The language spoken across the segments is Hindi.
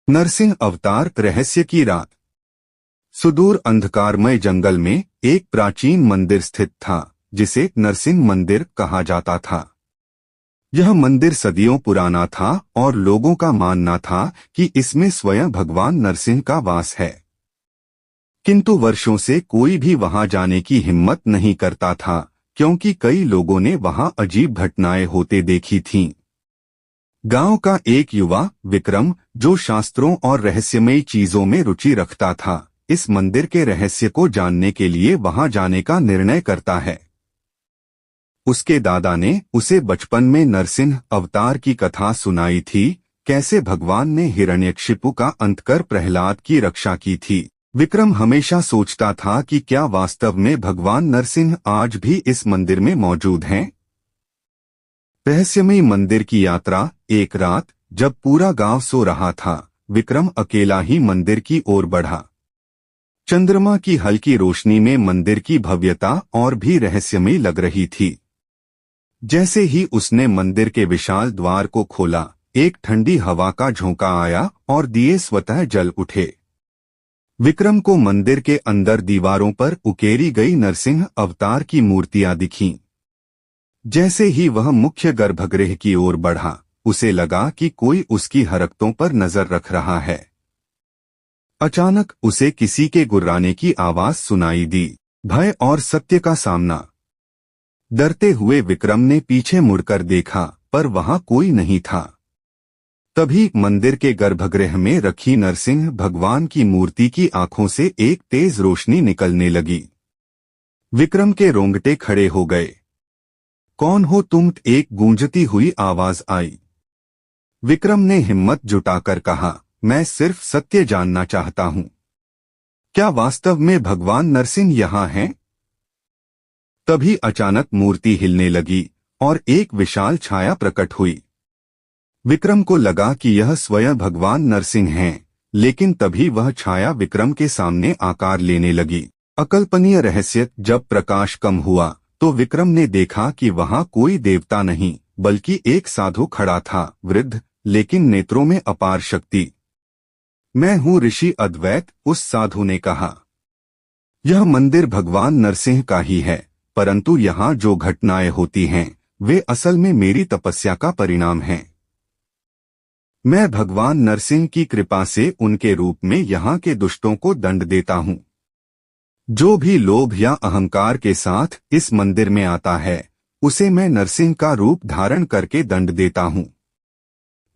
नरसिंह अवतार रहस्य की रात। सुदूर अंधकारमय जंगल में एक प्राचीन मंदिर स्थित था जिसे नरसिंह मंदिर कहा जाता था। यह मंदिर सदियों पुराना था और लोगों का मानना था कि इसमें स्वयं भगवान नरसिंह का वास है। किंतु वर्षों से कोई भी वहां जाने की हिम्मत नहीं करता था, क्योंकि कई लोगों ने वहां अजीब घटनाएं होते देखी थीं। गांव का एक युवा विक्रम, जो शास्त्रों और रहस्यमयी चीजों में रुचि रखता था, इस मंदिर के रहस्य को जानने के लिए वहां जाने का निर्णय करता है। उसके दादा ने उसे बचपन में नरसिंह अवतार की कथा सुनाई थी, कैसे भगवान ने हिरण्यकशिपु का अंत कर प्रहलाद की रक्षा की थी। विक्रम हमेशा सोचता था कि क्या वास्तव में भगवान नरसिंह आज भी इस मंदिर में मौजूद हैं? रहस्यमयी मंदिर की यात्रा। एक रात जब पूरा गांव सो रहा था, विक्रम अकेला ही मंदिर की ओर बढ़ा। चंद्रमा की हल्की रोशनी में मंदिर की भव्यता और भी रहस्यमयी लग रही थी। जैसे ही उसने मंदिर के विशाल द्वार को खोला, एक ठंडी हवा का झोंका आया और दिए स्वतः जल उठे। विक्रम को मंदिर के अंदर दीवारों पर उकेरी गई नरसिंह अवतार की मूर्तियां दिखीं। जैसे ही वह मुख्य गर्भगृह की ओर बढ़ा, उसे लगा कि कोई उसकी हरकतों पर नजर रख रहा है। अचानक उसे किसी के गुर्राने की आवाज सुनाई दी। भय और सत्य का सामना। डरते हुए विक्रम ने पीछे मुड़कर देखा, पर वहां कोई नहीं था। तभी मंदिर के गर्भगृह में रखी नरसिंह भगवान की मूर्ति की आंखों से एक तेज रोशनी निकलने लगी। विक्रम के रोंगटे खड़े हो गए। कौन हो तुम? एक गूंजती हुई आवाज आई। विक्रम ने हिम्मत जुटाकर कहा, मैं सिर्फ सत्य जानना चाहता हूं। क्या वास्तव में भगवान नरसिंह यहाँ हैं? तभी अचानक मूर्ति हिलने लगी और एक विशाल छाया प्रकट हुई। विक्रम को लगा कि यह स्वयं भगवान नरसिंह हैं, लेकिन तभी वह छाया विक्रम के सामने आकार लेने लगी। अकल्पनीय रहस्य। जब प्रकाश कम हुआ तो विक्रम ने देखा कि वहां कोई देवता नहीं, बल्कि एक साधु खड़ा था, वृद्ध लेकिन नेत्रों में अपार शक्ति। मैं हूँ ऋषि अद्वैत, उस साधु ने कहा। यह मंदिर भगवान नरसिंह का ही है, परंतु यहाँ जो घटनाएं होती हैं वे असल में मेरी तपस्या का परिणाम हैं। मैं भगवान नरसिंह की कृपा से उनके रूप में यहाँ के दुष्टों को दंड देता हूँ। जो भी लोभ या अहंकार के साथ इस मंदिर में आता है, उसे मैं नरसिंह का रूप धारण करके दंड देता हूँ।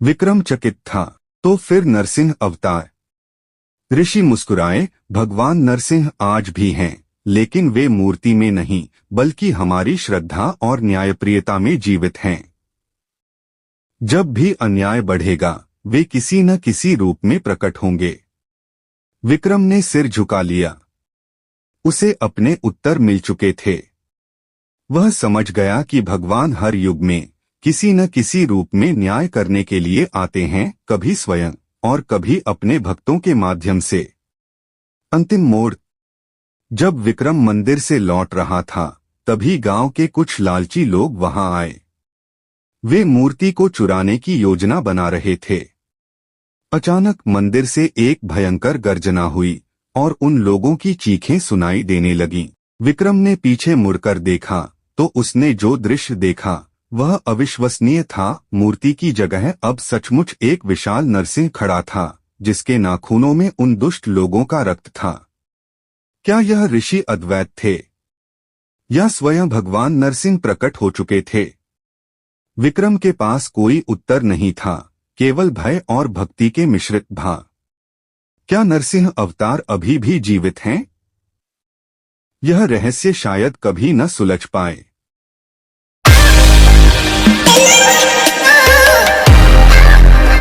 विक्रम चकित था। तो फिर नरसिंह अवतार? ऋषि मुस्कुराए। भगवान नरसिंह आज भी हैं, लेकिन वे मूर्ति में नहीं, बल्कि हमारी श्रद्धा और न्यायप्रियता में जीवित हैं। जब भी अन्याय बढ़ेगा, वे किसी न किसी रूप में प्रकट होंगे। विक्रम ने सिर झुका लिया। उसे अपने उत्तर मिल चुके थे। वह समझ गया कि भगवान हर युग में किसी न किसी रूप में न्याय करने के लिए आते हैं, कभी स्वयं और कभी अपने भक्तों के माध्यम से। अंतिम मोड़। जब विक्रम मंदिर से लौट रहा था, तभी गांव के कुछ लालची लोग वहां आए। वे मूर्ति को चुराने की योजना बना रहे थे। अचानक मंदिर से एक भयंकर गर्जना हुई और उन लोगों की चीखें सुनाई देने लगीं। विक्रम ने पीछे मुड़कर देखा तो उसने जो दृश्य देखा वह अविश्वसनीय था। मूर्ति की जगह अब सचमुच एक विशाल नरसिंह खड़ा था, जिसके नाखूनों में उन दुष्ट लोगों का रक्त था। क्या यह ऋषि अद्वैत थे या स्वयं भगवान नरसिंह प्रकट हो चुके थे? विक्रम के पास कोई उत्तर नहीं था, केवल भय और भक्ति के मिश्रित भाव। क्या नरसिंह अवतार अभी भी जीवित हैं? यह रहस्य शायद कभी न सुलझ पाए।